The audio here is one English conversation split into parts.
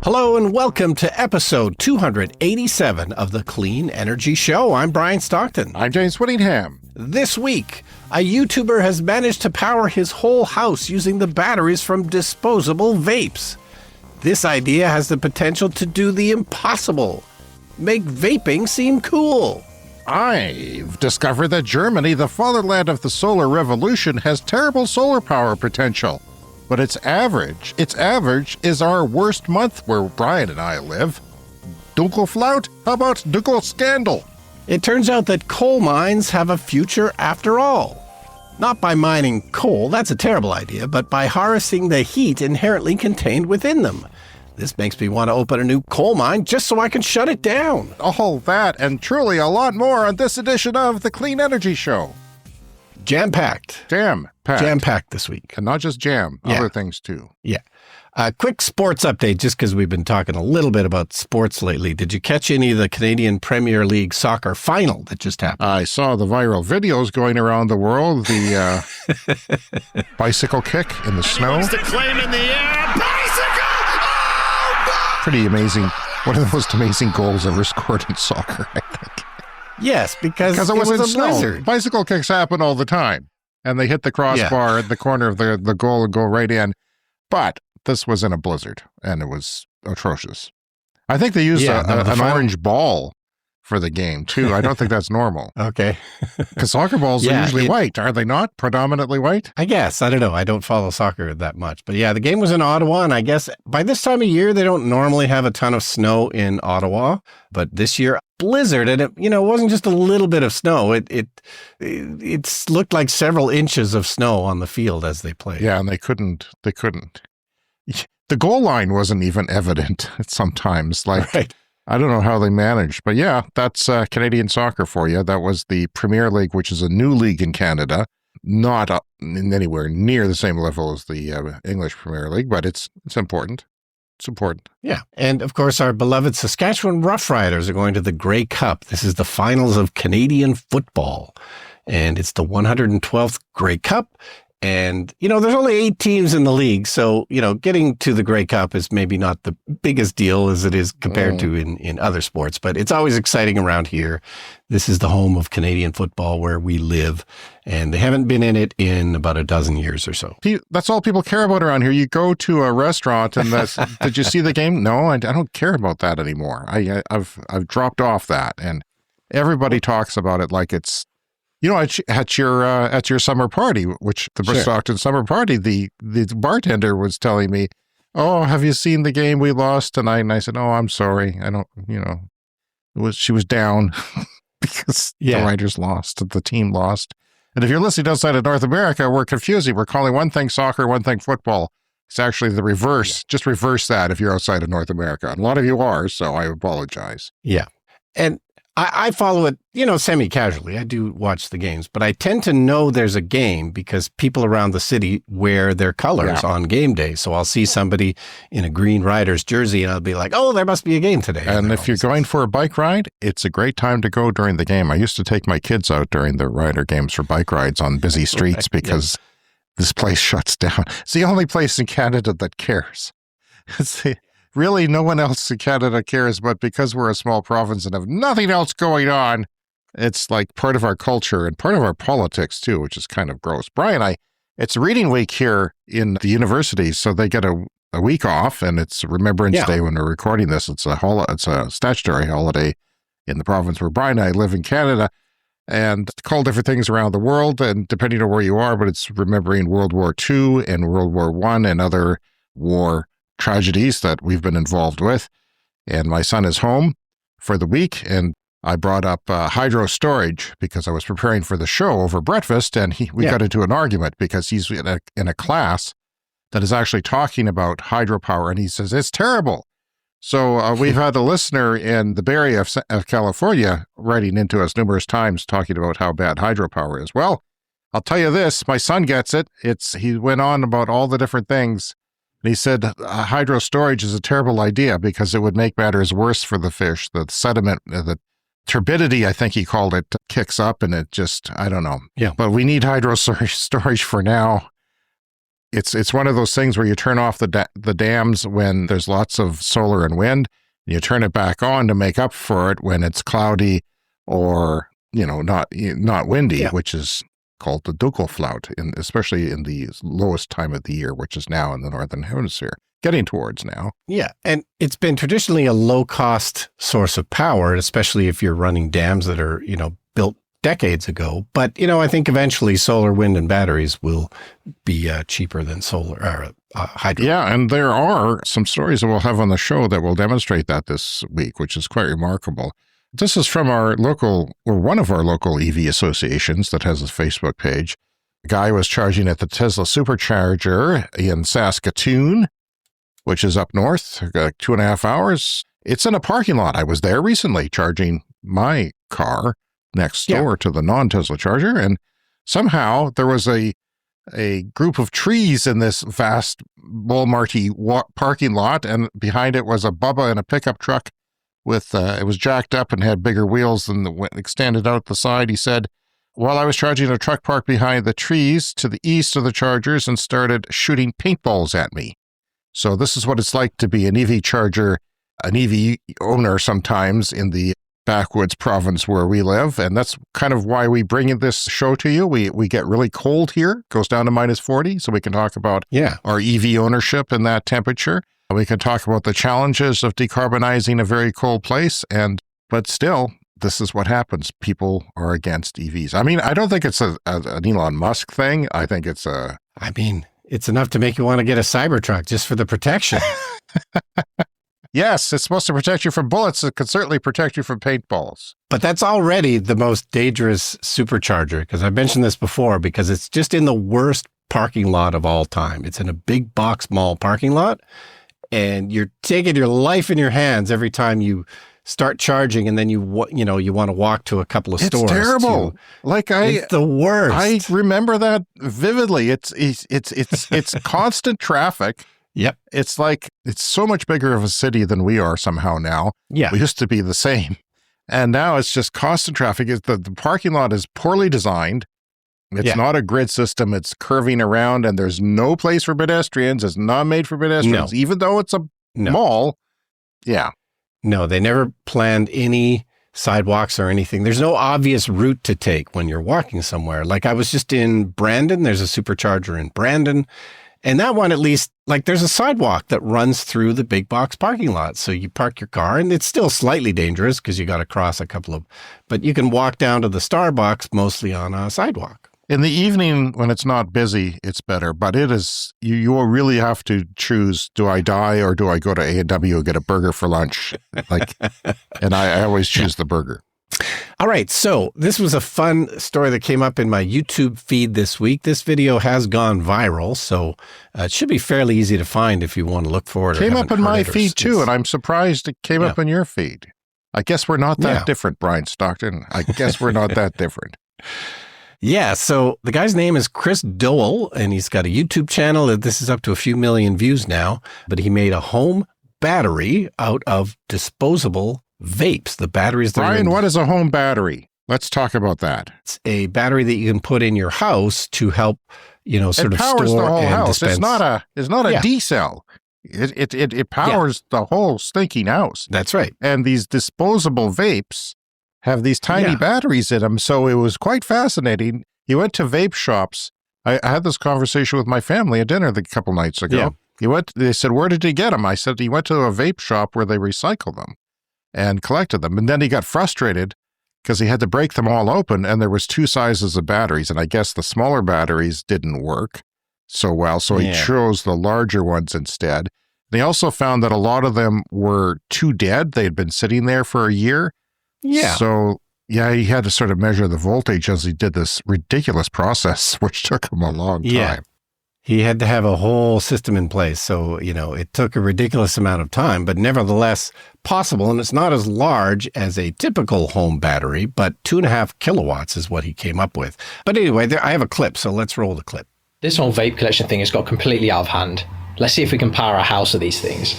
Hello and welcome to episode 287 of the Clean Energy Show. I'm Brian Stockton. I'm James Whittingham. This week, a YouTuber has managed to power his whole house using the batteries from disposable vapes. This idea has the potential to do the impossible. Make vaping seem cool. I've discovered that Germany, the fatherland of the solar revolution, has terrible solar power potential. But its average is our worst month where Brian and I live. Dunkelflaut? How about Dunkelskandal? It turns out that coal mines have a future after all. Not by mining coal, that's a terrible idea, but by harnessing the heat inherently contained within them. This makes me want to open a new coal mine just so I can shut it down. All that and truly a lot more on this edition of the Clean Energy Show. Jam-packed. Jam-packed. Jam-packed this week. And not just jam, other things too. Yeah. A quick sports update, just because we've been talking a little bit about sports lately. Did you catch any of the Canadian Premier League soccer final that just happened? I saw the viral videos going around the world. The bicycle kick in the snow. The claim in the air. Bicycle! Oh, pretty amazing. One of the most amazing goals ever scored in soccer, I think. Yes, because it was a snow. blizzard. Bicycle kicks happen all the time, and they hit the crossbar at the corner of the goal and go right in. But this was in a blizzard, and it was atrocious. I think they used an orange ball for the game, too. I don't think that's normal. Okay. Because soccer balls are usually white, are they not? Predominantly white? I guess. I don't know. I don't follow soccer that much. But yeah, the game was in Ottawa, and I guess by this time of year, they don't normally have a ton of snow in Ottawa. But this year, blizzard, and it wasn't just a little bit of snow. It looked like several inches of snow on the field as they played. Yeah, and they couldn't. The goal line wasn't even evident sometimes. Right. I don't know how they managed, but yeah, that's Canadian soccer for you. That was the Premier League, which is a new league in Canada, not anywhere near the same level as the English Premier League, but it's important. It's important. Yeah. And of course, our beloved Saskatchewan Roughriders are going to the Grey Cup. This is the finals of Canadian football, and it's the 112th Grey Cup. And, there's only 8 teams in the league. So, getting to the Grey Cup is maybe not the biggest deal as it is compared to in other sports. But it's always exciting around here. This is the home of Canadian football where we live. And they haven't been in it in about a dozen years or so. That's all people care about around here. You go to a restaurant and did you see the game? No, I don't care about that anymore. I've dropped off that. And everybody talks about it like it's, at your summer party, which the Bristol Stockton summer party, the bartender was telling me, "Oh, have you seen the game we lost tonight?" And I said, "Oh, I'm sorry. I don't. She was down because the Riders lost, the team lost." And if you're listening outside of North America, we're confusing. We're calling one thing soccer, one thing football. It's actually the reverse. Just reverse that if you're outside of North America. And a lot of you are, so I apologize. Yeah, and I follow it, semi-casually. I do watch the games, but I tend to know there's a game because people around the city wear their colors on game day. So I'll see somebody in a Green Riders jersey and I'll be like, oh, there must be a game today. And if you're going for a bike ride, it's a great time to go during the game. I used to take my kids out during the Rider games for bike rides on busy streets because this place shuts down. It's the only place in Canada that cares. Really, no one else in Canada cares, but because we're a small province and have nothing else going on, it's like part of our culture and part of our politics too, which is kind of gross. Brian, it's reading week here in the universities, so they get a week off, and it's Remembrance Day when we're recording this. It's a statutory holiday in the province where Brian and I live in Canada, and it's called different things around the world, and depending on where you are, but it's remembering World War II and World War I and other war tragedies that we've been involved with. And my son is home for the week, and I brought up hydro storage because I was preparing for the show over breakfast, and we got into an argument because he's in a class that is actually talking about hydropower, and he says it's terrible. So we've had a listener in the Bay Area of California writing into us numerous times talking about how bad hydropower is. Well, I'll tell you this, my son gets it. He went on about all the different things. And he said hydro storage is a terrible idea because it would make matters worse for the fish. The sediment, the turbidity, I think he called it, kicks up, and it just, I don't know. Yeah. But we need hydro storage for now. It's one of those things where you turn off the dams when there's lots of solar and wind, and you turn it back on to make up for it when it's cloudy or, not windy, which is called the Dunkelflaut, especially in the lowest time of the year, which is now in the Northern Hemisphere, getting towards now. Yeah, and it's been traditionally a low-cost source of power, especially if you're running dams that are, built decades ago. But, I think eventually solar, wind, and batteries will be cheaper than solar or hydro. Yeah, and there are some stories that we'll have on the show that will demonstrate that this week, which is quite remarkable. This is from one of our local EV associations that has a Facebook page. A guy was charging at the Tesla supercharger in Saskatchewan, which is up north, 2.5 hours. It's in a parking lot. I was there recently charging my car next door to the non-Tesla charger, and somehow there was a group of trees in this vast Walmarty parking lot, and behind it was a Bubba in a pickup truck with it was jacked up and had bigger wheels than extended out the side. He said, while I was charging, a truck parked behind the trees to the east of the chargers and started shooting paintballs at me. So this is what it's like to be an EV charger, an EV owner sometimes in the backwoods province where we live. And that's kind of why we bring in this show to you. We get really cold here, goes down to -40. So we can talk about our EV ownership in that temperature. We can talk about the challenges of decarbonizing a very cold place. But still, this is what happens. People are against EVs. I mean, I don't think it's an Elon Musk thing. I think it's it's enough to make you want to get a Cybertruck just for the protection. Yes, it's supposed to protect you from bullets. It could certainly protect you from paintballs. But that's already the most dangerous supercharger, because I've mentioned this before, because it's just in the worst parking lot of all time. It's in a big box mall parking lot, and you're taking your life in your hands every time you start charging, and then you want to walk to a couple of stores. It's terrible. It's the worst. I remember that vividly. It's constant traffic. Yep. It's like, it's so much bigger of a city than we are somehow now. Yeah. We used to be the same. And now it's just constant traffic. The parking lot is poorly designed. It's not a grid system. It's curving around, and there's no place for pedestrians. It's not made for pedestrians, even though it's a mall. Yeah. No, they never planned any sidewalks or anything. There's no obvious route to take when you're walking somewhere. Like I was just in Brandon. There's a supercharger in Brandon. And that one, at least, like there's a sidewalk that runs through the big box parking lot. So you park your car, and it's still slightly dangerous because you got to cross but you can walk down to the Starbucks mostly on a sidewalk. In the evening when it's not busy, it's better. But it is, you will really have to choose, do I die or do I go to A&W and get a burger for lunch? And I always choose the burger. All right, so this was a fun story that came up in my YouTube feed this week. This video has gone viral, so it should be fairly easy to find if you want to look for it. It came up in my feed too, and I'm surprised it came up in your feed. I guess we're not that different, Brian Stockton. I guess we're not that different. Yeah, so the guy's name is Chris Dowell, and he's got a YouTube channel. This is up to a few million views now, but he made a home battery out of disposable vapes, the batteries that Brian, what is a home battery? Let's talk about that. It's a battery that you can put in your house to help, sort of store the whole and house. dispense. It's not a D cell. It powers the whole stinking house. That's right. And these disposable vapes have these tiny batteries in them. So it was quite fascinating. He went to vape shops. I had this conversation with my family at dinner a couple nights ago. Yeah. They said, where did he get them? I said, he went to a vape shop where they recycle them and collected them. And then he got frustrated because he had to break them all open, and there was two sizes of batteries. And I guess the smaller batteries didn't work so well. So he chose the larger ones instead. They also found that a lot of them were too dead. They had been sitting there for a year. Yeah. So he had to sort of measure the voltage as he did this ridiculous process, which took him a long time. Yeah. He had to have a whole system in place. So, it took a ridiculous amount of time, but nevertheless possible. And it's not as large as a typical home battery, but 2.5 kilowatts is what he came up with. But anyway, I have a clip, so let's roll the clip. This whole vape collection thing has got completely out of hand. Let's see if we can power a house with these things.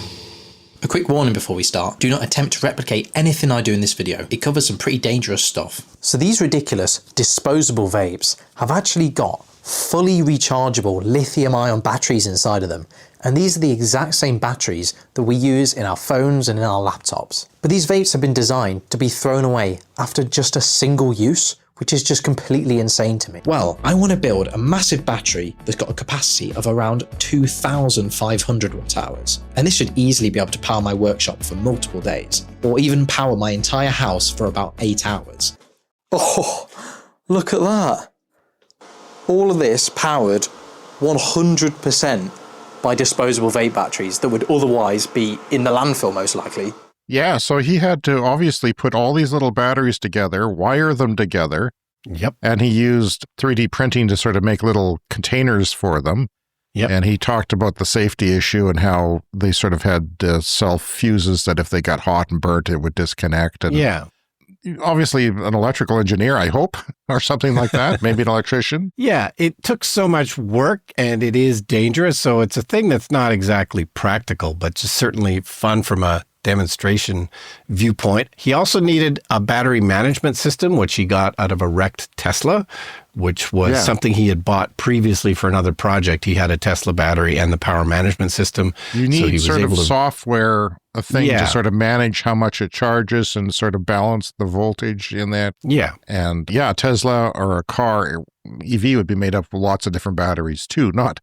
A quick warning before we start, do not attempt to replicate anything I do in this video. It covers some pretty dangerous stuff. So these ridiculous disposable vapes have actually got fully rechargeable lithium-ion batteries inside of them. And these are the exact same batteries that we use in our phones and in our laptops. But these vapes have been designed to be thrown away after just a single use, which is just completely insane to me. Well, I want to build a massive battery that's got a capacity of around 2,500 watt hours. And this should easily be able to power my workshop for multiple days, or even power my entire house for about 8 hours. Oh, look at that. All of this powered 100% by disposable vape batteries that would otherwise be in the landfill most likely. Yeah, so he had to obviously put all these little batteries together, wire them together. Yep. And he used 3D printing to sort of make little containers for them. Yep. And he talked about the safety issue and how they sort of had self fuses that if they got hot and burnt, it would disconnect. And Yeah. obviously an electrical engineer, I hope, or something like that. Maybe an electrician. Yeah, it took so much work and it is dangerous. So it's a thing that's not exactly practical, but just certainly fun from a demonstration viewpoint. He also needed a battery management system, which he got out of a wrecked Tesla, which was something he had bought previously for another project. He had a Tesla battery and the power management system. You need sort of software, a thing to sort of manage how much it charges and sort of balance the voltage in that. Yeah. And yeah, Tesla or a car, EV would be made up of lots of different batteries too, not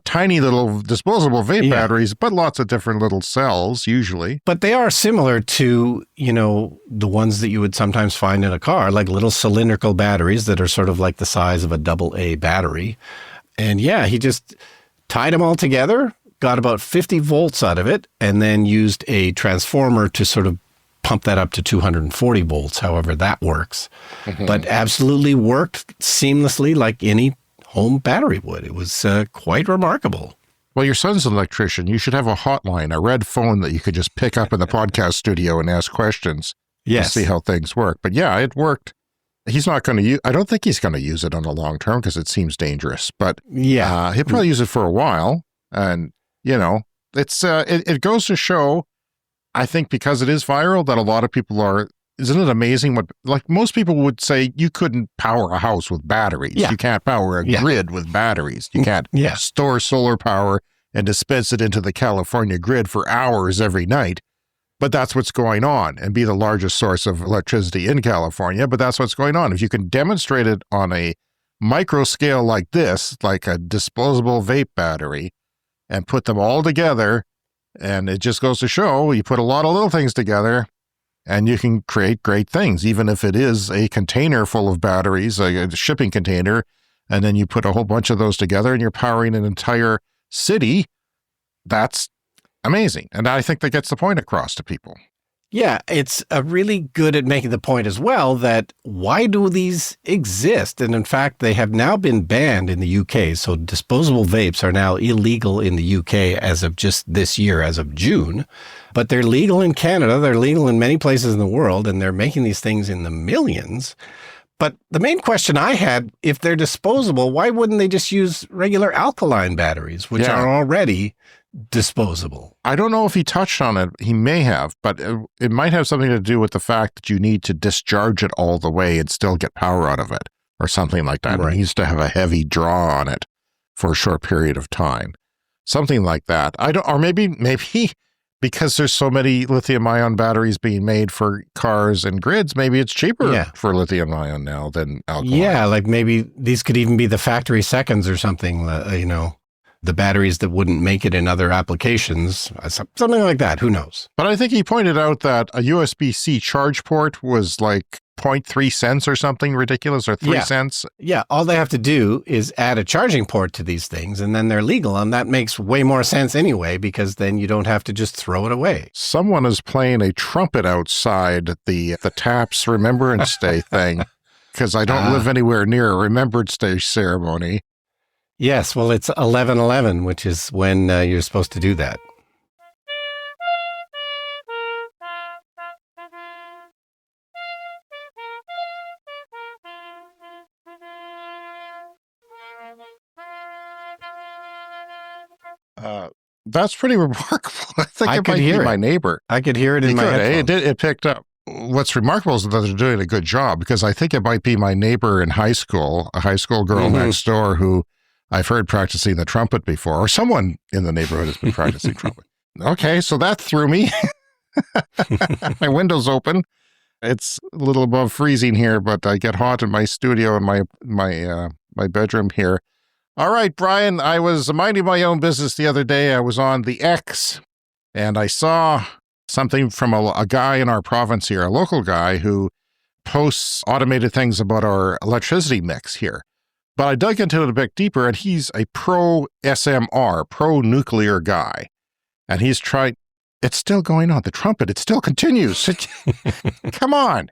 tiny little disposable vape batteries, but lots of different little cells usually. But they are similar to, the ones that you would sometimes find in a car, like little cylindrical batteries that are sort of like the size of a AA battery. And yeah, he just tied them all together, got about 50 volts out of it, and then used a transformer to sort of pump that up to 240 volts, however that works. Mm-hmm. But absolutely worked seamlessly like any home battery would. It was quite remarkable. Well, your son's an electrician. You should have a hotline, a red phone that you could just pick up in the podcast studio and ask questions. Yes. To see how things work. But yeah, it worked. He's not going to use, I don't think he's going to use it on the long term because it seems dangerous, but he'll probably use it for a while. And, it goes to show, I think because it is viral, that a lot of people isn't it amazing what, like most people would say, you couldn't power a house with batteries. Yeah. You can't power a grid with batteries. You can't store solar power and dispense it into the California grid for hours every night. But that's what's going on and be the largest source of electricity in California. But that's what's going on. If you can demonstrate it on a micro scale like this, like a disposable vape battery, and put them all together, and it just goes to show you put a lot of little things together, and you can create great things, even if it is a container full of batteries, a shipping container, and then you put a whole bunch of those together and you're powering an entire city. That's amazing. And I think that gets the point across to people. Yeah, it's really good at making the point as well that why do these exist? And in fact, they have now been banned in the UK. So disposable vapes are now illegal in the UK as of just this year, as of June. But they're legal in Canada. They're legal in many places in the world, and they're making these things in the millions. But the main question I had, if they're disposable, why wouldn't they just use regular alkaline batteries, which are already disposable? I don't know if he touched on it. He may have, but it might have something to do with the fact that you need to discharge it all the way and still get power out of it or something like that. Right. It needs to have a heavy draw on it for a short period of time. Something like that. Or maybe because there's so many lithium-ion batteries being made for cars and grids, maybe it's cheaper for lithium-ion now than alkaline. Yeah, like maybe these could even be the factory seconds or something, the batteries that wouldn't make it in other applications, something like that. Who knows? But I think he pointed out that a USB-C charge port was like 0.3 cents or something ridiculous, or 3 cents. Yeah, all they have to do is add a charging port to these things, and then they're legal. And that makes way more sense anyway, because then you don't have to just throw it away. Someone is playing a trumpet outside the TAPS Remembrance Day thing, because I don't live anywhere near a Remembrance Day ceremony. Yes, well, it's 11/11, which is when you're supposed to do that. That's pretty remarkable. I think it might be my neighbor. I could hear it in my headphones. It picked up. what's remarkable is that they're doing a good job, because I think it might be my neighbor in high school, a high school girl next door who I've heard practicing the trumpet before, or someone in the neighborhood has been practicing trumpet. Okay, so that threw me. My window's open. It's a little above freezing here, but I get hot in my studio and my bedroom here. All right, Brian, I was minding my own business the other day. I was on the X, and I saw something from a guy in our province here, a local guy who posts automated things about our electricity mix here. But I dug into it a bit deeper, and he's a pro-SMR, pro-nuclear guy. And he's tried, it's still going on. The trumpet, it still continues. Come on.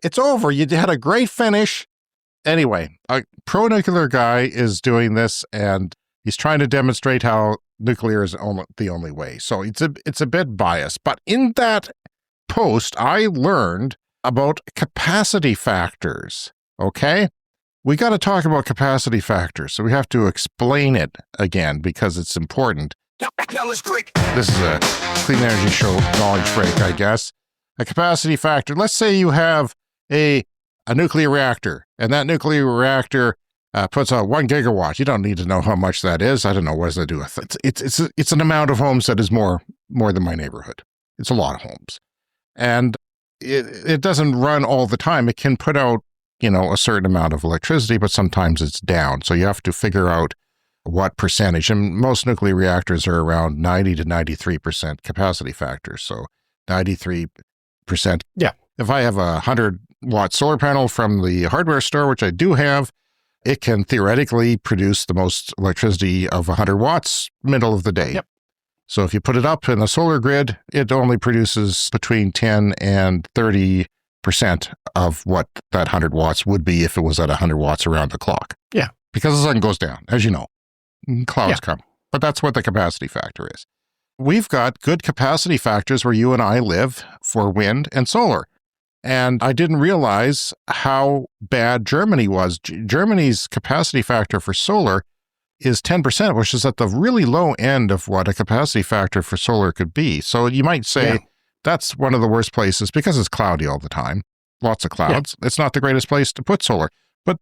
It's over. You had a great finish. Anyway, a pro-nuclear guy is doing this, and he's trying to demonstrate how nuclear is the only way. So it's a bit biased. But in that post, I learned about capacity factors, okay? We got to talk about capacity factors, so we have to explain it again because it's important. This is a Clean Energy Show knowledge break, I guess. A capacity factor. Let's say you have a nuclear reactor, and that nuclear reactor puts out 1 gigawatt. You don't need to know how much that is. I don't know what does that do. It's an amount of homes that is more than my neighborhood. It's a lot of homes, and it doesn't run all the time. It can put out a certain amount of electricity, but sometimes it's down. So you have to figure out what percentage. And most nuclear reactors are around 90 to 93% capacity factor. So 93%. Yeah. If I have a 100-watt solar panel from the hardware store, which I do have, it can theoretically produce the most electricity of 100 watts middle of the day. Yep. So if you put it up in a solar grid, it only produces between 10 and 30% of what that 100 watts would be if it was at 100 watts around the clock. Yeah. Because the sun goes down, as you know. Clouds come. But that's what the capacity factor is. We've got good capacity factors where you and I live for wind and solar. And I didn't realize how bad Germany was. Germany's capacity factor for solar is 10%, which is at the really low end of what a capacity factor for solar could be. So you might say that's one of the worst places because it's cloudy all the time. Lots of clouds. Yeah. It's not the greatest place to put solar. But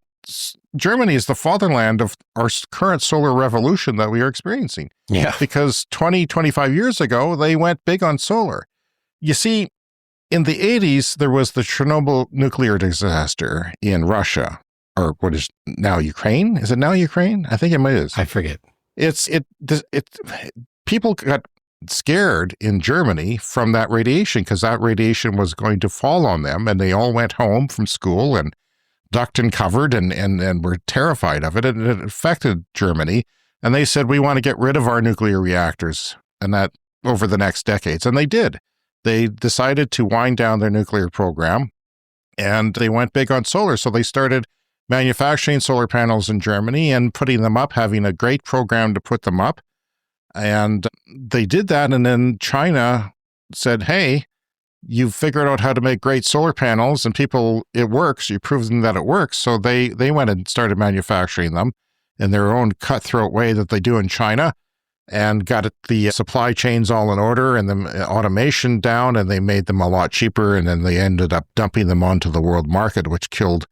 Germany is the fatherland of our current solar revolution that we are experiencing. Yeah. Because 25 years ago, they went big on solar. You see, in the 80s, there was the Chernobyl nuclear disaster in Russia, or what is now Ukraine. Is it now Ukraine? I think it is. I forget. People got scared in Germany from that radiation because that radiation was going to fall on them, and they all went home from school and ducked and covered and were terrified of it. And it affected Germany, and they said, we want to get rid of our nuclear reactors, and that over the next decades. And they did. They decided to wind down their nuclear program, and they went big on solar. So they started manufacturing solar panels in Germany and putting them up, having a great program to put them up. And they did that. And then China said, hey, you've figured out how to make great solar panels, and it works. You've proven that it works. So they went and started manufacturing them in their own cutthroat way that they do in China, and got the supply chains all in order and the automation down, and they made them a lot cheaper, and then they ended up dumping them onto the world market, which killed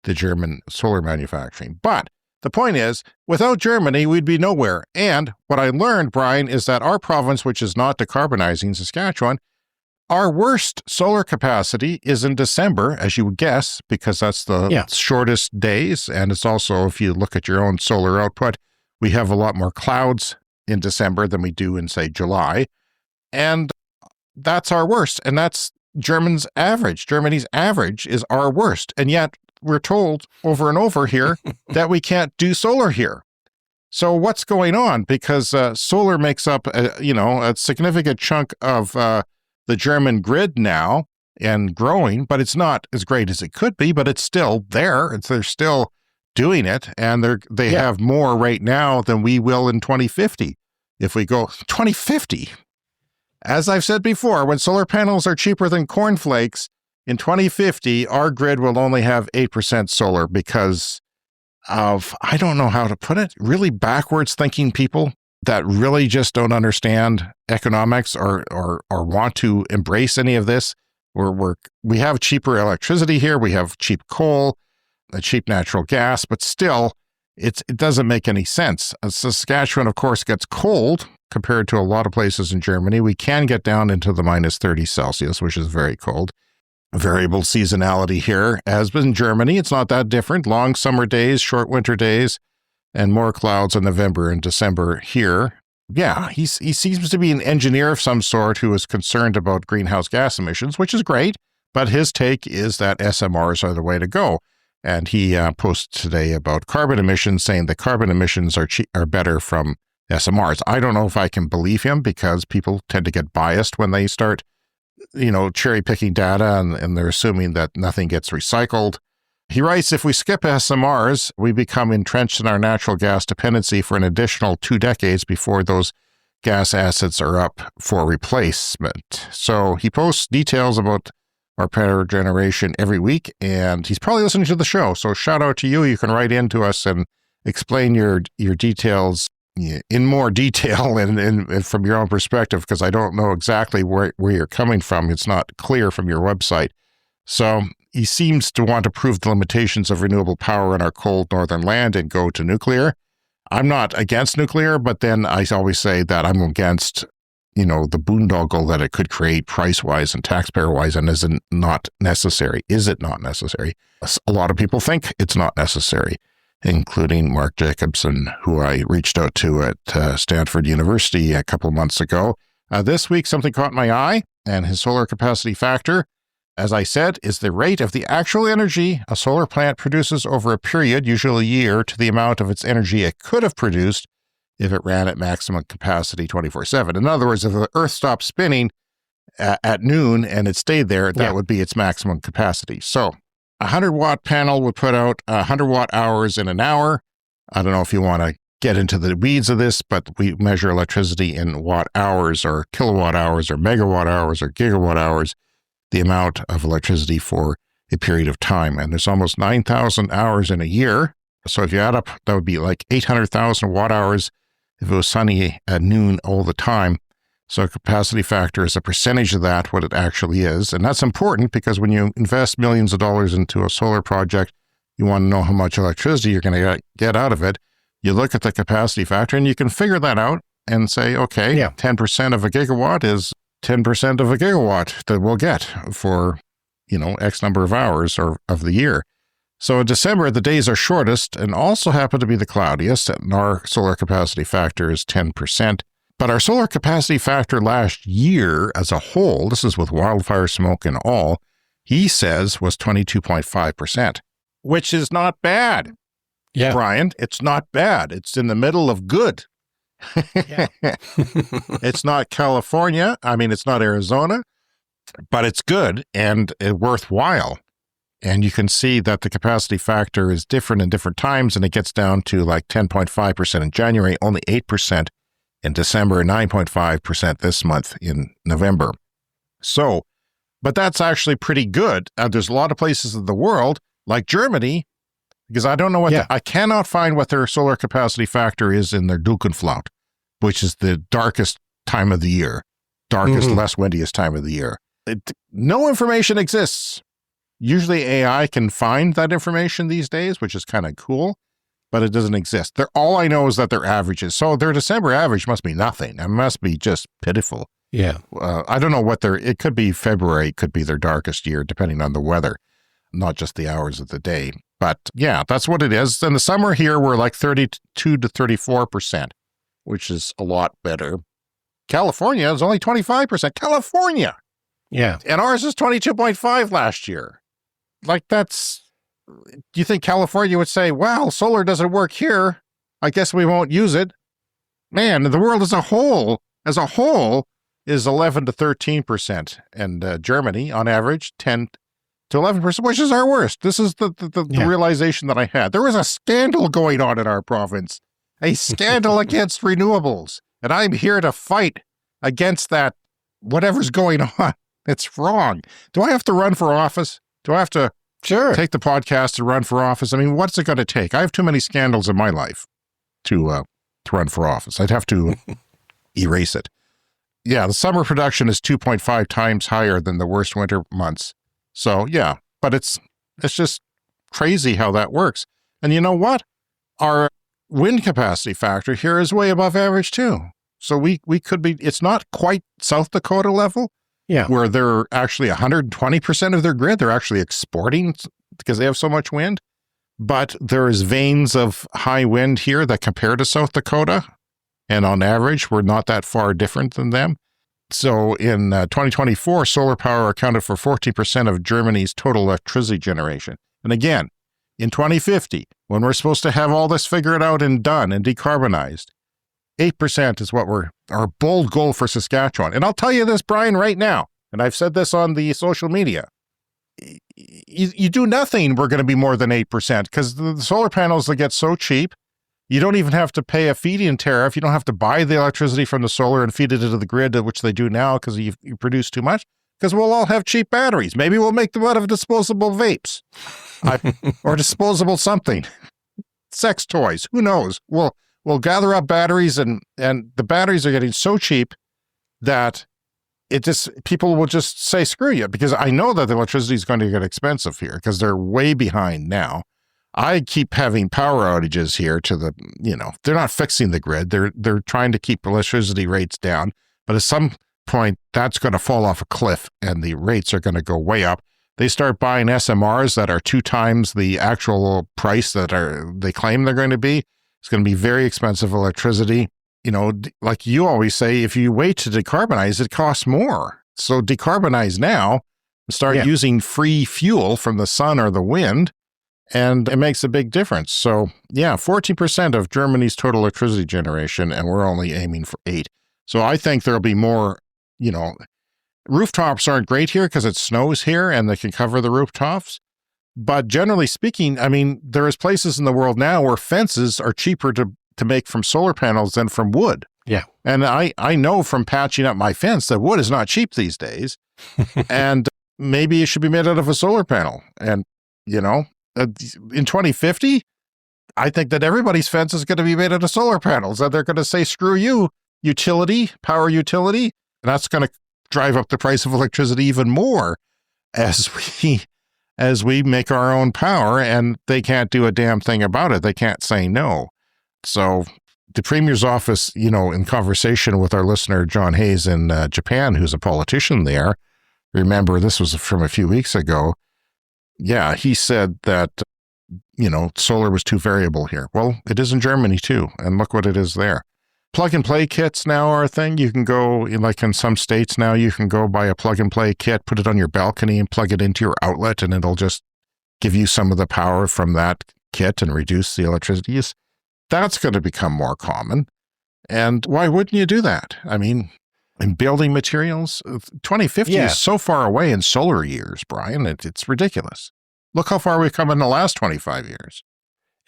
the German solar manufacturing. But the point is, without Germany, we'd be nowhere. And what I learned, Brian, is that our province, which is not decarbonizing, Saskatchewan, our worst solar capacity is in December, as you would guess, because that's the shortest days, and it's also, if you look at your own solar output, we have a lot more clouds in December than we do in, say, July. And that's our worst. And that's Germany's average. Germany's average is our worst. And yet we're told over and over here that we can't do solar here. So what's going on? Because solar makes up, a significant chunk of the German grid now and growing, but it's not as great as it could be, but it's still there. They're still doing it, and they have more right now than we will in 2050. If we go 2050, as I've said before, when solar panels are cheaper than cornflakes, in 2050, our grid will only have 8% solar because of, I don't know how to put it, really backwards thinking people that really just don't understand economics or want to embrace any of this. We have cheaper electricity here. We have cheap coal, cheap natural gas, but still, it doesn't make any sense. Saskatchewan, of course, gets cold compared to a lot of places in Germany. We can get down into the minus 30 Celsius, which is very cold. Variable seasonality here, as in Germany. It's not that different. Long summer days, short winter days, and more clouds in November and December here. Yeah, he seems to be an engineer of some sort who is concerned about greenhouse gas emissions, which is great, but his take is that SMRs are the way to go. And he posted today about carbon emissions, saying that carbon emissions are better from SMRs. I don't know if I can believe him because people tend to get biased when they start, cherry-picking data and they're assuming that nothing gets recycled. He writes, if we skip SMRs, we become entrenched in our natural gas dependency for an additional 2 decades before those gas assets are up for replacement. So he posts details about our power generation every week, and he's probably listening to the show. So shout out to you. You can write in to us and explain your details in more detail and from your own perspective, because I don't know exactly where you're coming from. It's not clear from your website. So he seems to want to prove the limitations of renewable power in our cold northern land and go to nuclear. I'm not against nuclear, but then I always say that I'm against, the boondoggle that it could create price-wise and taxpayer-wise, and is it not necessary? Is it not necessary? A lot of people think it's not necessary, including Mark Jacobson, who I reached out to at Stanford University a couple of months ago. This week, something caught my eye, and his solar capacity factor, as I said, is the rate of the actual energy a solar plant produces over a period, usually a year, to the amount of its energy it could have produced if it ran at maximum capacity 24/7. In other words, if the Earth stopped spinning at noon and it stayed there, that would be its maximum capacity. So a 100-watt panel would put out 100 watt hours in an hour. I don't know if you want to get into the weeds of this, but we measure electricity in watt hours or kilowatt hours or megawatt hours or gigawatt hours, the amount of electricity for a period of time. And there's almost 9,000 hours in a year. So if you add up, that would be like 800,000 watt hours if it was sunny at noon all the time. So capacity factor is a percentage of that, what it actually is. And that's important because when you invest millions of dollars into a solar project, you want to know how much electricity you're going to get out of it. You look at the capacity factor and you can figure that out and say, okay, 10% of a gigawatt is 10% of a gigawatt that we'll get for, X number of hours or of the year. So in December, the days are shortest and also happen to be the cloudiest, and our solar capacity factor is 10%. But our solar capacity factor last year as a whole, this is with wildfire smoke and all, he says was 22.5%, which is not bad. Yeah. Brian, it's not bad. It's in the middle of good. It's not California. It's not Arizona, but it's good and worthwhile. And you can see that the capacity factor is different in different times, and it gets down to like 10.5% in January, only 8% in December, 9.5% this month in November. So, but that's actually pretty good. There's a lot of places in the world, like Germany, because I don't know I cannot find what their solar capacity factor is in their Dunkelflaut, which is the darkest time of the year, less windiest time of the year. No information exists. Usually AI can find that information these days, which is kind of cool, but it doesn't exist. All I know is that their averages. So their December average must be nothing. It must be just pitiful. Yeah. I don't know it could be February, could be their darkest year, depending on the weather, not just the hours of the day. But yeah, that's what it is. In the summer here, we're like 32 to 34%, which is a lot better. California is only 25%. California! Yeah. And ours is 22.5 last year. Like do you think California would say, well, solar doesn't work here, I guess we won't use it? Man, the world as a whole is 11 to 13%. And Germany, on average, 10 to 11%, which is our worst. This is the realization that I had. There was a scandal going on in our province, a scandal against renewables. And I'm here to fight against that, whatever's going on. It's wrong. Do I have to run for office? Do I have to take the podcast and run for office? What's it going to take? I have too many scandals in my life to run for office. I'd have to erase it. Yeah, the summer production is 2.5 times higher than the worst winter months. So yeah, but it's just crazy how that works. And you know what? Our wind capacity factor here is way above average too. So we could be, it's not quite South Dakota level, where they're actually 120% of their grid. They're actually exporting because they have so much wind. But there is veins of high wind here that compare to South Dakota. And on average, we're not that far different than them. So in 2024, solar power accounted for 14% of Germany's total electricity generation. And again, in 2050, when we're supposed to have all this figured out and done and decarbonized, 8% is what our bold goal for Saskatchewan. And I'll tell you this, Brian, right now, and I've said this on the social media, you do nothing, we're going to be more than 8% because the solar panels that get so cheap, you don't even have to pay a feed-in tariff. You don't have to buy the electricity from the solar and feed it into the grid, which they do now because you produce too much, because we'll all have cheap batteries. Maybe we'll make them out of disposable vapes or disposable something. Sex toys, who knows? We'll gather up batteries and the batteries are getting so cheap that people will just say, screw you, because I know that the electricity is going to get expensive here because they're way behind now. I keep having power outages here they're not fixing the grid. They're trying to keep electricity rates down, but at some point that's going to fall off a cliff and the rates are going to go way up. They start buying SMRs that are 2 times the actual price that they claim they're going to be. It's going to be very expensive electricity. Like you always say, if you wait to decarbonize, it costs more. So decarbonize now, start using free fuel from the sun or the wind, and it makes a big difference. So yeah, 14% of Germany's total electricity generation, and we're only aiming for 8. So I think there'll be more, rooftops aren't great here because it snows here and they can cover the rooftops. But generally speaking, I mean, there is places in the world now where fences are cheaper to make from solar panels than from wood. Yeah. And I know from patching up my fence that wood is not cheap these days. And maybe it should be made out of a solar panel. And, in 2050, I think that everybody's fence is going to be made out of solar panels. And they're going to say, screw you, power utility. And that's going to drive up the price of electricity even more as we make our own power, and they can't do a damn thing about it. They can't say no. So the Premier's office, in conversation with our listener, John Hayes in Japan, who's a politician there, remember this was from a few weeks ago. Yeah, he said that, solar was too variable here. Well, it is in Germany too. And look what it is there. Plug and play kits now are a thing. You can go, like in some states now, you can go buy a plug and play kit, put it on your balcony and plug it into your outlet, and it'll just give you some of the power from that kit and reduce the electricity use. That's going to become more common. And why wouldn't you do that? I mean, in building materials, 2050 is so far away in solar years, Brian. It's ridiculous. Look how far we've come in the last 25 years.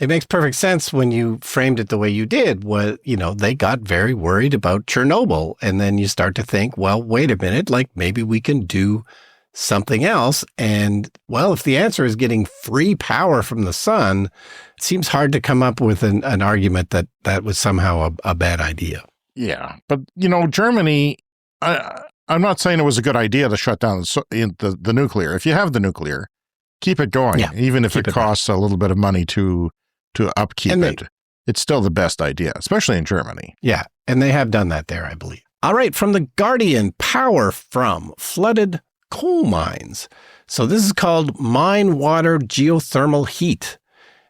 It makes perfect sense when you framed it the way you did. They got very worried about Chernobyl. And then you start to think, well, wait a minute, like maybe we can do something else. And well, if the answer is getting free power from the sun, it seems hard to come up with an argument that was somehow a bad idea. Yeah. But, Germany, I'm not saying it was a good idea to shut down the nuclear. If you have the nuclear, keep it going, even if it costs a little bit of money to upkeep it. It's still the best idea, especially in Germany. Yeah, and they have done that there, I believe. All right, from The Guardian, power from flooded coal mines. So this is called mine water geothermal heat.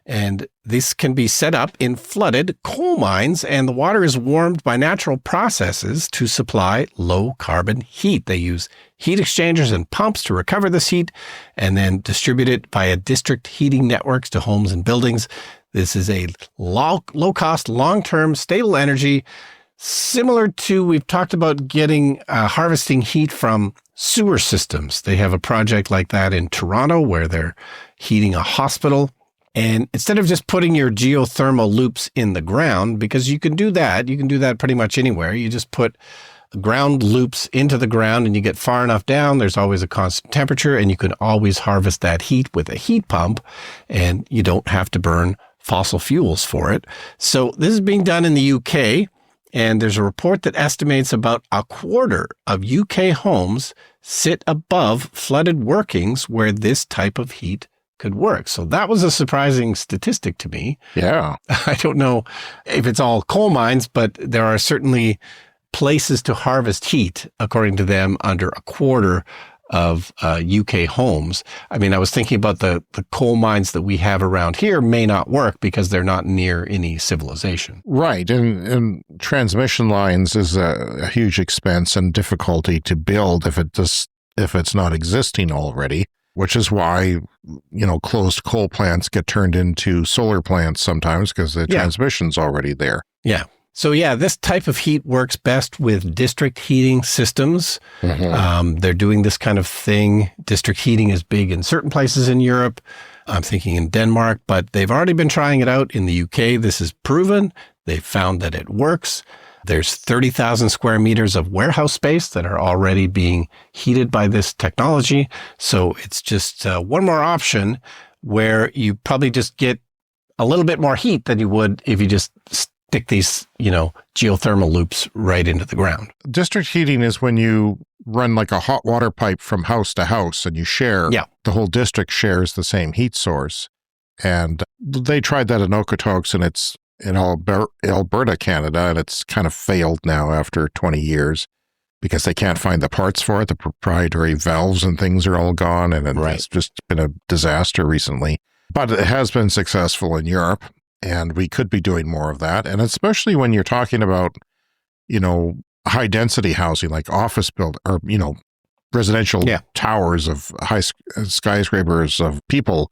And this can be set up in flooded coal mines, and the water is warmed by natural processes to supply low carbon heat. They use heat exchangers and pumps to recover this heat and then distribute it via district heating networks to homes and buildings. This is a low-cost, long-term, stable energy, similar to, we've talked about harvesting heat from sewer systems. They have a project like that in Toronto where they're heating a hospital. And instead of just putting your geothermal loops in the ground, because you can do that pretty much anywhere. You just put ground loops into the ground and you get far enough down, there's always a constant temperature, and you can always harvest that heat with a heat pump, and you don't have to burn fossil fuels for it. So this is being done in the UK, And there's a report that estimates about a quarter of UK homes sit above flooded workings where this type of heat could work. So that was a surprising statistic to me. Yeah. I don't know if it's all coal mines, but there are certainly places to harvest heat, according to them, under a quarter of UK homes. I mean, I was thinking about the coal mines that we have around here may not work because they're not near any civilization. Right. And transmission lines is a huge expense and difficulty to build if it's not existing already, which is why, closed coal plants get turned into solar plants sometimes because the transmission's already there. Yeah. So this type of heat works best with district heating systems. Mm-hmm. They're doing this kind of thing. District heating is big in certain places in Europe. I'm thinking in Denmark, but they've already been trying it out in the UK. This is proven. They've found that it works. There's 30,000 square meters of warehouse space that are already being heated by this technology. So it's just one more option where you probably just get a little bit more heat than you would if you just stick these, geothermal loops right into the ground. District heating is when you run like a hot water pipe from house to house and you share. Yeah. The whole district shares the same heat source. And they tried that in Okotoks, and it's in Alberta, Canada, and it's kind of failed now after 20 years because they can't find the parts for it. The proprietary valves and things are all gone, and it's just been a disaster recently. But it has been successful in Europe. And we could be doing more of that. And especially when you're talking about, high density housing, like office build or, residential towers of high skyscrapers of people,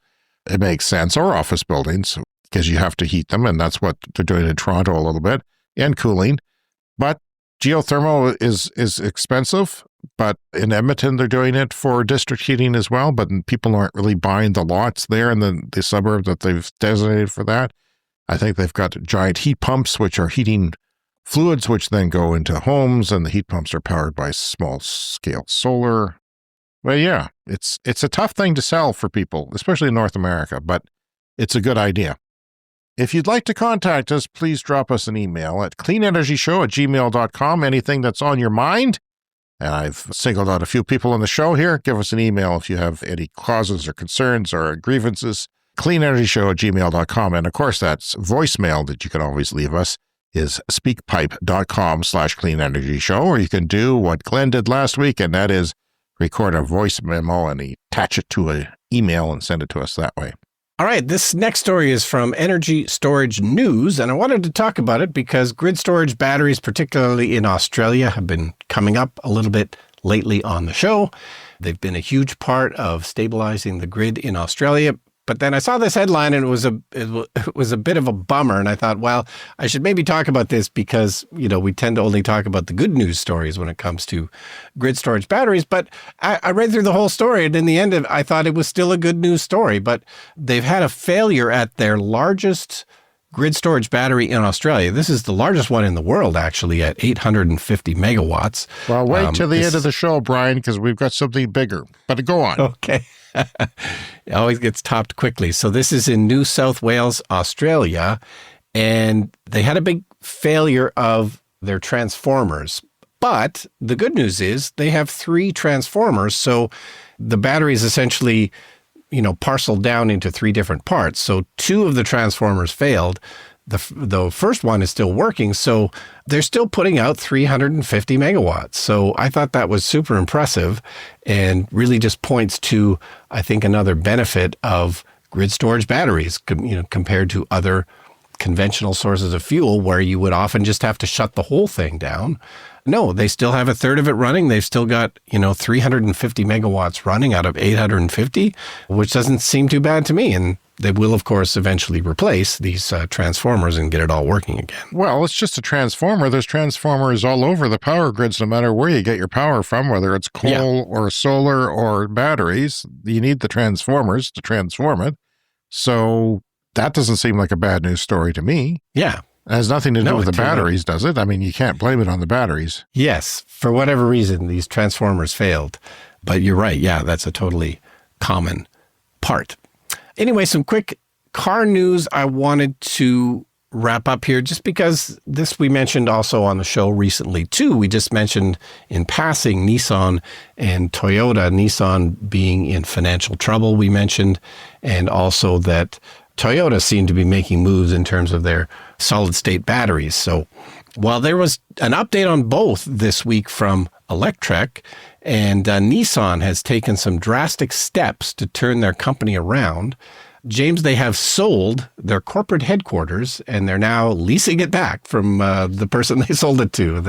it makes sense, or office buildings because you have to heat them. And that's what they're doing in Toronto a little bit, and cooling. But geothermal is expensive. But in Edmonton, they're doing it for district heating as well. But people aren't really buying the lots there in the suburb that they've designated for that. I think they've got giant heat pumps, which are heating fluids, which then go into homes, and the heat pumps are powered by small-scale solar. Well, it's a tough thing to sell for people, especially in North America, but it's a good idea. If you'd like to contact us, please drop us an email at cleanenergyshow@gmail.com. Anything that's on your mind, and I've singled out a few people on the show here, give us an email if you have any causes or concerns or grievances. cleanenergyshow@gmail.com. And of course, that's voicemail that you can always leave us is speakpipe.com/cleanenergyshow, or you can do what Glenn did last week, and that is record a voice memo and attach it to an email and send it to us that way. All right, this next story is from Energy Storage News, and I wanted to talk about it because grid storage batteries, particularly in Australia, have been coming up a little bit lately on the show. They've been a huge part of stabilizing the grid in Australia. But then I saw this headline and it was a bit of a bummer. And I thought, well, I should maybe talk about this because, we tend to only talk about the good news stories when it comes to grid storage batteries. But I read through the whole story, and in the end, I thought it was still a good news story. But they've had a failure at their largest grid storage battery in Australia. This is the largest one in the world, actually, at 850 megawatts. Well, wait till the end of the show, Brian, because we've got something bigger. But go on. Okay. It always gets topped quickly. So this is in New South Wales, Australia, and they had a big failure of their transformers. But the good news is they have 3 transformers. So the battery is essentially, parceled down into 3 different parts. So 2 of the transformers failed. The first one is still working, so they're still putting out 350 megawatts. So I thought that was super impressive and really just points to, I think, another benefit of grid storage batteries, compared to other conventional sources of fuel where you would often just have to shut the whole thing down. No, they still have a third of it running. They've still got, 350 megawatts running out of 850, which doesn't seem too bad to me. And they will, of course, eventually replace these transformers and get it all working again. Well, it's just a transformer. There's transformers all over the power grids, no matter where you get your power from, whether it's coal or solar or batteries. You need the transformers to transform it. So that doesn't seem like a bad news story to me. Yeah. It has nothing to do with the batteries, does it? I mean, you can't blame it on the batteries. Yes. For whatever reason, these transformers failed. But you're right. Yeah, that's a totally common part. Anyway, some quick car news I wanted to wrap up here just because this we mentioned also on the show recently too. We just mentioned in passing Nissan and Toyota, Nissan being in financial trouble, we mentioned, and also that Toyota seemed to be making moves in terms of their solid state batteries. So while there was an update on both this week from Electrek, and Nissan has taken some drastic steps to turn their company around, James, they have sold their corporate headquarters and they're now leasing it back from the person they sold it to.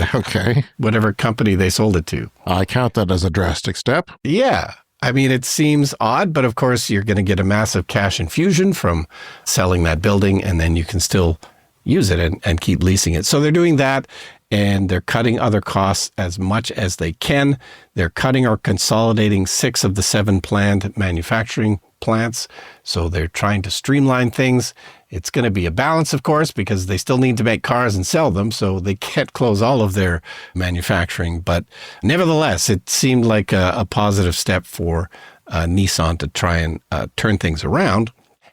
Whatever company they sold it to. I count that as a drastic step. Yeah. I mean, it seems odd, but of course you're going to get a massive cash infusion from selling that building, and then you can still use it and keep leasing it. So they're doing that, and they're cutting other costs as much as they can. They're cutting or consolidating 6 of the 7 planned manufacturing plants. So they're trying to streamline things. It's going to be a balance, of course, because they still need to make cars and sell them. So they can't close all of their manufacturing. But nevertheless, it seemed like a positive step for Nissan to try and turn things around.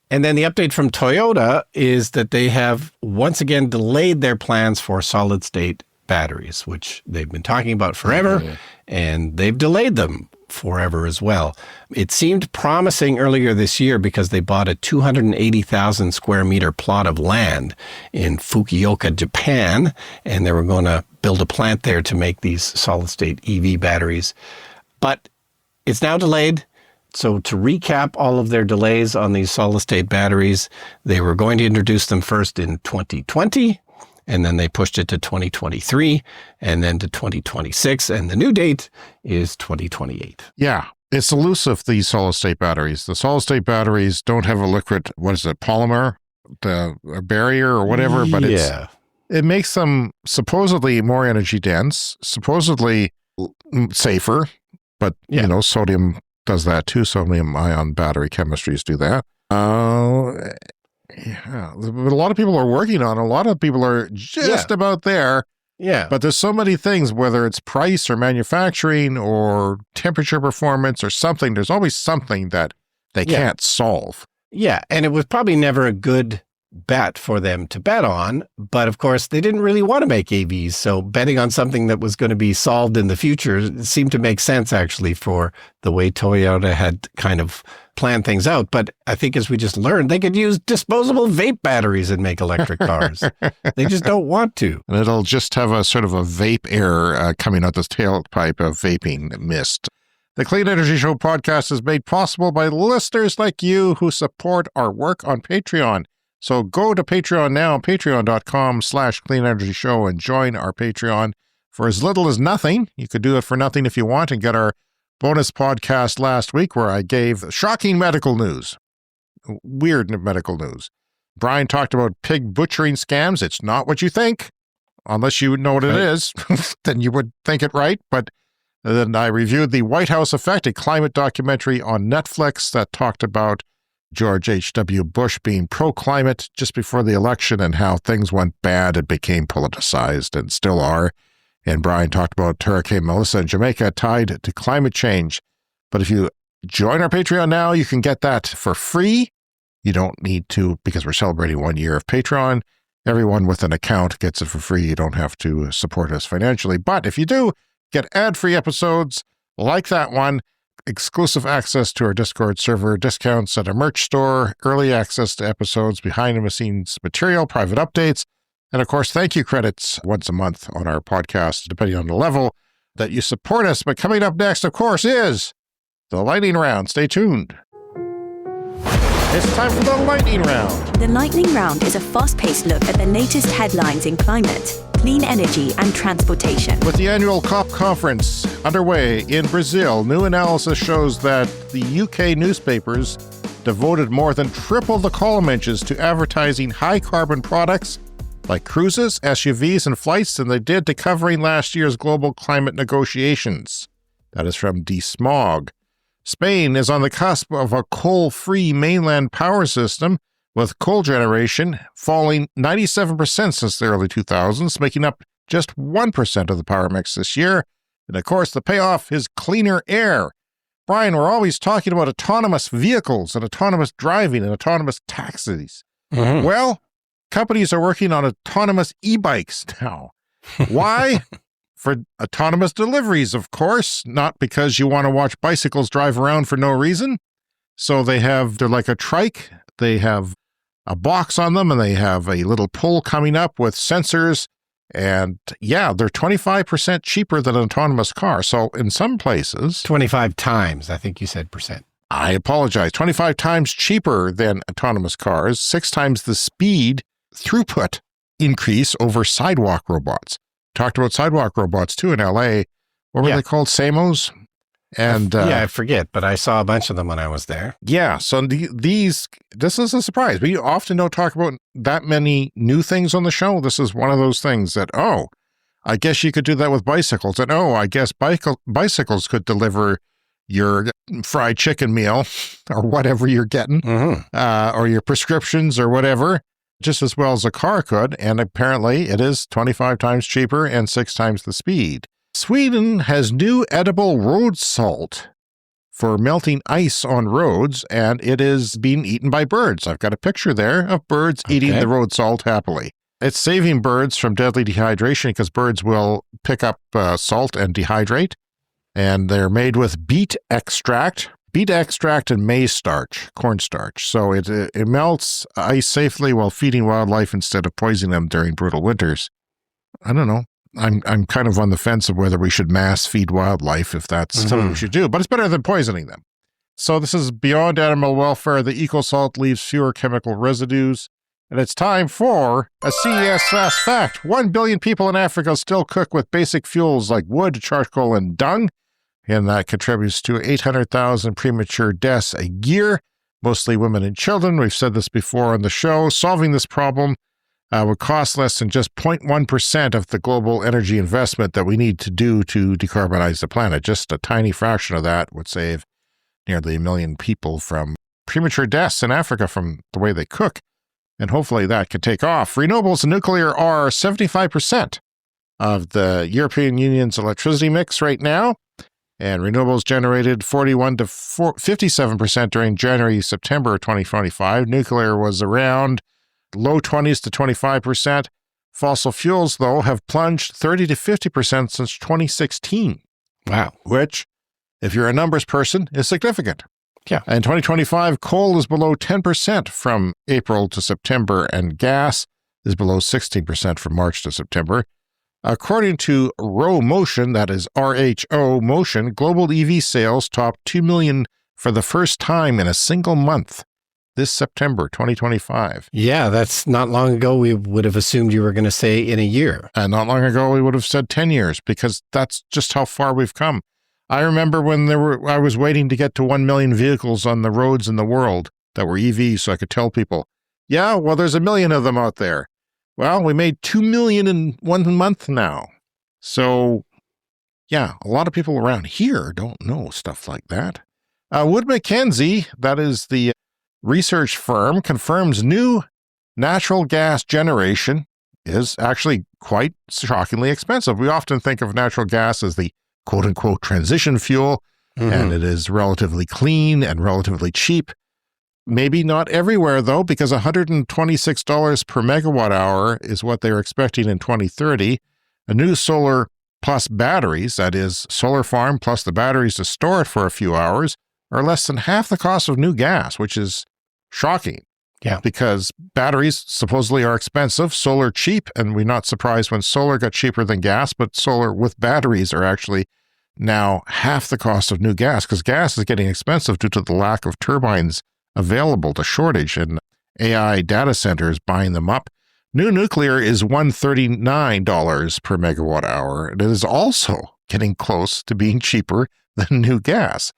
And then the update from Toyota is that they have once again delayed their plans for solid state batteries, which they've been talking about forever, and they've delayed them forever as well. It seemed promising earlier this year because they bought a 280,000 square meter plot of land in Fukuoka, Japan, and they were going to build a plant there to make these solid state EV batteries. But it's now delayed. So to recap all of their delays on these solid state batteries, they were going to introduce them first in 2020, and then they pushed it to 2023, and then to 2026, and the new date is 2028. Yeah, it's elusive, these solid-state batteries. The solid-state batteries don't have a liquid, polymer, a barrier or whatever, but it makes them supposedly more energy dense, supposedly safer, but, sodium does that too. Sodium-ion battery chemistries do that. Yeah, but a lot of people are working on it. A lot of people are just about there. Yeah. But there's so many things, whether it's price or manufacturing or temperature performance or something, there's always something that they can't solve. Yeah, and it was probably never a good bet for them to bet on, but of course they didn't really want to make AVs, so betting on something that was going to be solved in the future seemed to make sense actually for the way Toyota had kind of planned things out. But I think as we just learned, they could use disposable vape batteries and make electric cars. They just don't want to. And it'll just have a sort of a vape air coming out this tailpipe of vaping mist. The Clean Energy Show podcast is made possible by listeners like you who support our work on Patreon. So go to Patreon now, patreon.com/Clean Energy Show, and join our Patreon for as little as nothing. You could do it for nothing if you want and get our bonus podcast last week where I gave shocking medical news, weird medical news. Brian talked about pig butchering scams. It's not what you think, unless you know what it is. Then you would think it right. But then I reviewed the White House Effect, a climate documentary on Netflix that talked about George H.W. Bush being pro-climate just before the election and how things went bad and became politicized and still are. And Brian talked about Hurricane Melissa in Jamaica tied to climate change. But if you join our Patreon now, you can get that for free. You don't need to, because we're celebrating 1 year of Patreon. Everyone with an account gets it for free. You don't have to support us financially. But if you do, get ad-free episodes like that one, exclusive access to our Discord server, discounts at our merch store, early access to episodes, behind-the-scenes material, private updates, and of course, thank you credits once a month on our podcast, depending on the level that you support us. But coming up next, of course, is the lightning round. Stay tuned. It's time for the lightning round. The lightning round is a fast-paced look at the latest headlines in climate, clean energy and transportation. With the annual COP conference underway in Brazil, new analysis shows that the UK newspapers devoted more than triple the column inches to advertising high-carbon products like cruises, SUVs, and flights than they did to covering last year's global climate negotiations. That is from DeSmog. Spain is on the cusp of a coal-free mainland power system, with coal generation falling 97% since the early 2000s, making up just 1% of the power mix this year. And of course, the payoff is cleaner air. Brian, we're always talking about autonomous vehicles and autonomous driving and autonomous taxis. Mm-hmm. Well, companies are working on autonomous e-bikes now. Why? For autonomous deliveries, of course, not because you want to watch bicycles drive around for no reason. So they're like a trike. They have a box on them and they have a little pole coming up with sensors. And yeah, they're 25% cheaper than an autonomous car. So in some places, 25 times, I think you said percent. I apologize, 25 times cheaper than autonomous cars, 6 times the speed throughput increase over sidewalk robots. Talked about sidewalk robots too in LA. What were they called? Samos? And I forget, but I saw a bunch of them when I was there. Yeah, so this is a surprise. We often don't talk about that many new things on the show. This is one of those things that, I guess you could do that with bicycles. And I guess bicycles could deliver your fried chicken meal or whatever you're getting, or your prescriptions or whatever, just as well as a car could. And apparently it is 25 times cheaper and 6 times the speed. Sweden has new edible road salt for melting ice on roads, and it is being eaten by birds. I've got a picture there of birds eating the road salt happily. It's saving birds from deadly dehydration because birds will pick up salt and dehydrate. And they're made with beet extract and maize starch, cornstarch. So it melts ice safely while feeding wildlife instead of poisoning them during brutal winters. I don't know. I'm kind of on the fence of whether we should mass feed wildlife, if that's something we should do, but it's better than poisoning them. So this is beyond animal welfare. The eco-salt leaves fewer chemical residues. And it's time for a CES Fast Fact. 1 billion people in Africa still cook with basic fuels like wood, charcoal, and dung. And that contributes to 800,000 premature deaths a year, mostly women and children. We've said this before on the show. Solving this problem would cost less than just 0.1% of the global energy investment that we need to do to decarbonize the planet. Just a tiny fraction of that would save nearly 1 million people from premature deaths in Africa from the way they cook. And hopefully that could take off. Renewables and nuclear are 75% of the European Union's electricity mix right now. And renewables generated 41 to 57% during January-September 2025. Nuclear was around low 20s to 25%. Fossil fuels, though, have plunged 30 to 50% since 2016. Wow. Which, if you're a numbers person, is significant. Yeah. In 2025, coal is below 10% from April to September, and gas is below 16% from March to September. According to Row Motion, that is RHO Motion, global EV sales topped 2 million for the first time in a single month this September 2025. Yeah, that's not long ago. We would have assumed you were going to say in a year. And not long ago, we would have said 10 years because that's just how far we've come. I remember when I was waiting to get to 1 million vehicles on the roads in the world that were EVs so I could tell people, yeah, well, there's 1 million of them out there. Well, we made 2 million in 1 month now. So, yeah, a lot of people around here don't know stuff like that. Wood Mackenzie, that is the research firm, confirms new natural gas generation is actually quite shockingly expensive. We often think of natural gas as the quote-unquote transition fuel, and it is relatively clean and relatively cheap. Maybe not everywhere, though, because $126 per megawatt hour is what they're expecting in 2030. A new solar plus batteries, that is, solar farm plus the batteries to store it for a few hours, are less than half the cost of new gas, which is shocking. Yeah. Because batteries supposedly are expensive, solar cheap, and we're not surprised when solar got cheaper than gas, but solar with batteries are actually now half the cost of new gas, because gas is getting expensive due to the lack of turbines available, the shortage, and AI data centers buying them up. New nuclear is $139 per megawatt hour. It is also getting close to being cheaper than new gas.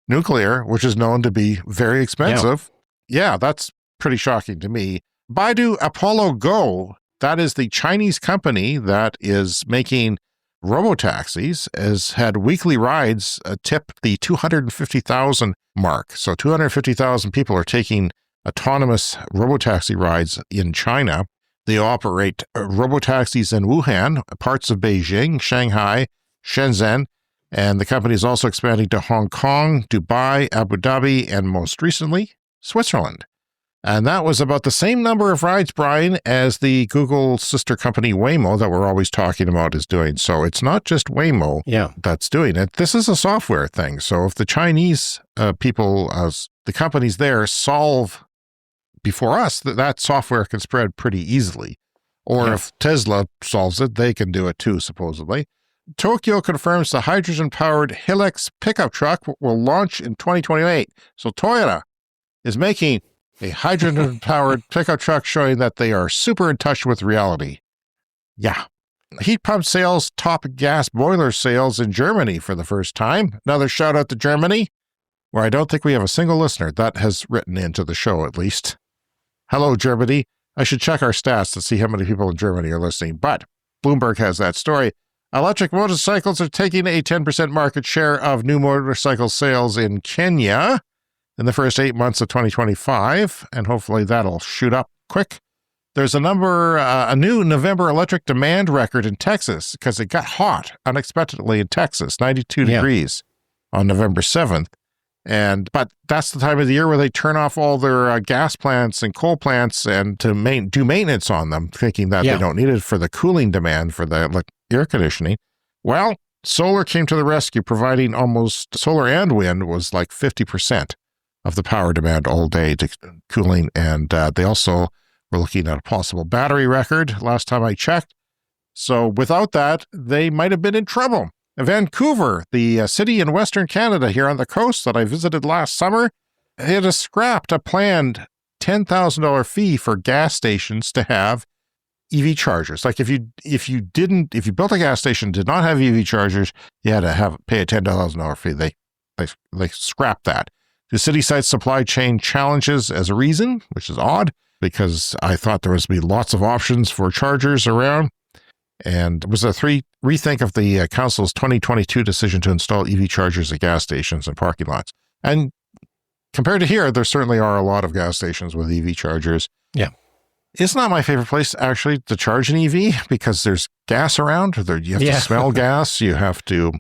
Nuclear, which is known to be very expensive, that's pretty shocking to me. Baidu Apollo Go, that is the Chinese company that is making robotaxis, has had weekly rides tip the 250,000 mark. So 250,000 people are taking autonomous robotaxi rides in China. They operate robotaxis in Wuhan, parts of Beijing, Shanghai, Shenzhen, and the company is also expanding to Hong Kong, Dubai, Abu Dhabi, and most recently, Switzerland. And that was about the same number of rides, Brian, as the Google sister company Waymo that we're always talking about is doing. So it's not just Waymo that's doing it. This is a software thing. So if the Chinese people, the companies there, solve before us, that software can spread pretty easily. Or if Tesla solves it, they can do it too, supposedly. Tokyo confirms the hydrogen-powered Hilux pickup truck will launch in 2028. So Toyota is making a hydrogen-powered pickup truck, showing that they are super in touch with reality. Yeah. Heat pump sales top gas boiler sales in Germany for the first time. Another shout out to Germany, where I don't think we have a single listener that has written into the show, at least. Hello, Germany. I should check our stats to see how many people in Germany are listening, but Bloomberg has that story. Electric motorcycles are taking a 10% market share of new motorcycle sales in Kenya in the first 8 months of 2025, and hopefully that'll shoot up quick. There's a new November electric demand record in Texas because it got hot unexpectedly in Texas, 92 degrees on November 7th. But that's the time of the year where they turn off all their gas plants and coal plants and to do maintenance on them, thinking that they don't need it for the cooling demand for the air conditioning. Well, solar came to the rescue, providing almost solar and wind was like 50% of the power demand all day to cooling. And they also were looking at a possible battery record last time I checked. So without that, they might have been in trouble. Vancouver, the city in Western Canada here on the coast that I visited last summer, it has scrapped a planned $10,000 fee for gas stations to have EV chargers. Like if you built a gas station, did not have EV chargers, you had to pay a $10,000 fee. They scrapped that. The city cites supply chain challenges as a reason, which is odd because I thought there was to be lots of options for chargers around. And it was a rethink of the council's 2022 decision to install EV chargers at gas stations and parking lots. And compared to here, there certainly are a lot of gas stations with EV chargers. Yeah. It's not my favorite place, actually, to charge an EV because there's gas around. You have to smell gas. You have to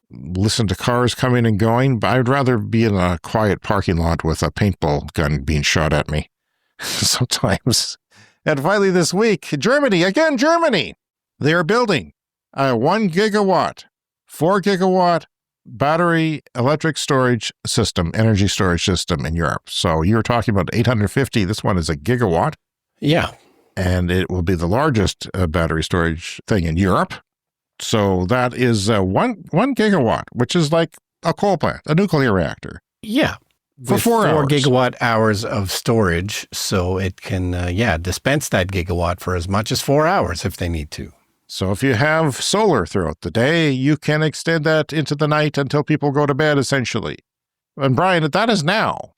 listen to cars coming and going. But I'd rather be in a quiet parking lot with a paintball gun being shot at me sometimes. And finally this week, Germany. They are building a 1 gigawatt, 4 gigawatt battery electric storage system, energy storage system in Europe. So you're talking about 850. This one is a gigawatt. Yeah. And it will be the largest battery storage thing in Europe. So that is 1 gigawatt, which is like a coal plant, a nuclear reactor. Yeah. For 4 hours. 4 gigawatt hours of storage. So it can, dispense that gigawatt for as much as 4 hours if they need to. So if you have solar throughout the day, you can extend that into the night until people go to bed, essentially. And Brian, that is now.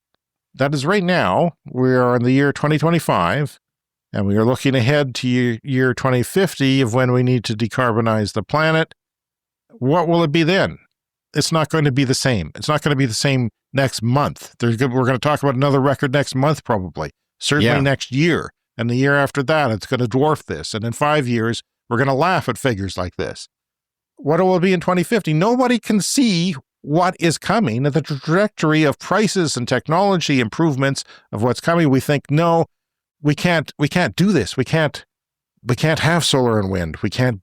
That is right now. We are in the year 2025, and we are looking ahead to year 2050 of when we need to decarbonize the planet. What will it be then? It's not going to be the same. It's not going to be the same next month. We're going to talk about another record next month, probably. Certainly next year. And the year after that, it's going to dwarf this. And in 5 years, we're going to laugh at figures like this. What it will be in 2050, nobody can see what is coming and the trajectory of prices and technology improvements of what's coming. We think, no, we can't do this. We can't have solar and wind. We can't,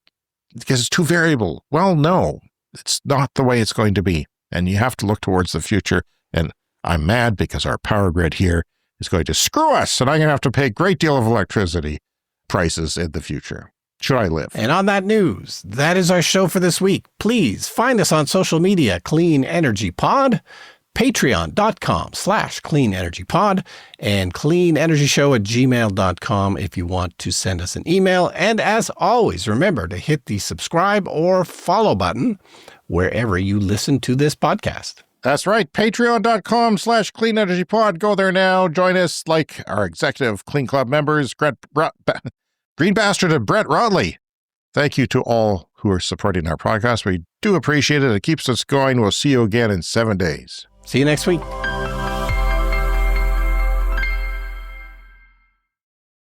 because it's too variable. Well, no, it's not the way it's going to be. And you have to look towards the future. And I'm mad because our power grid here is going to screw us. And I'm going to have to pay a great deal of electricity prices in the future. Should I live? And on that news, that is our show for this week. Please find us on social media, Clean Energy Pod, patreon.com/cleanenergypod, and cleanenergyshow@gmail.com if you want to send us an email. And as always, remember to hit the subscribe or follow button wherever you listen to this podcast. That's right. Patreon.com/cleanenergypod. Go there now. Join us like our executive Clean Club members, Green Bastard and Brett Rodley. Thank you to all who are supporting our podcast. We do appreciate it. It keeps us going. We'll see you again in 7 days. See you next week.